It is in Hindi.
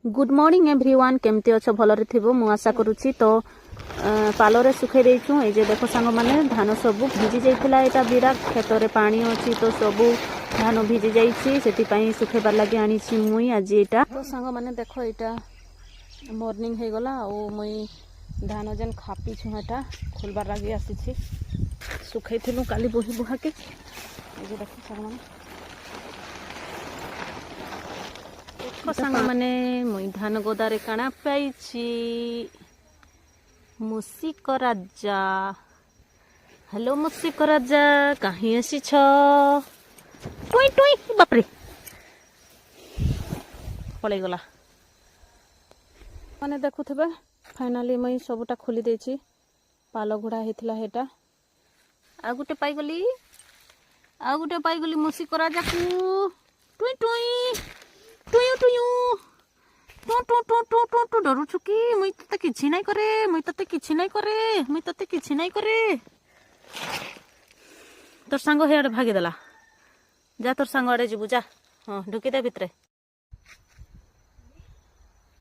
गुड मॉर्निंग एवरीवन केमती अच्छ भलरे थिबो मु आशा करूची तो पालरे सुखे देइछु ए जे देखो सांग माने धान सब भिजी जाइतिला एटा बिरा खेतरे पानी अछि तो सब धान भिजी जाइछि सेति पई सुखेबार लागि आनी छि मुई आज एटा तो सांग माने देखो एटा मॉर्निंग हे गला ओ मुई धान जन खापी छु एटा खोलबार लागि आसी छि सुखै थिलु काली बोही बुहा के ए जे देखो सांग माने सांग माने मुई धान गोदारे काना पाइछि मुसिक राजा। हेलो मुसिक राजा कहीं आसी छ टुई टुई बाप रे पळै गला माने देखुथबे फाइनली मुई सबटा खोली देछि पालो घोड़ा हेथिला हेटा आ गुटे पाई गली मुसिक राजा को टुई टुई टुयु टुयु टू टू टू टू टू टू डरू छुकी मुई तते किछि नै करे तोर सांग हेडे भागी देला जा तोर सांग आडे जिबु जा हां ढुकी दे भितरे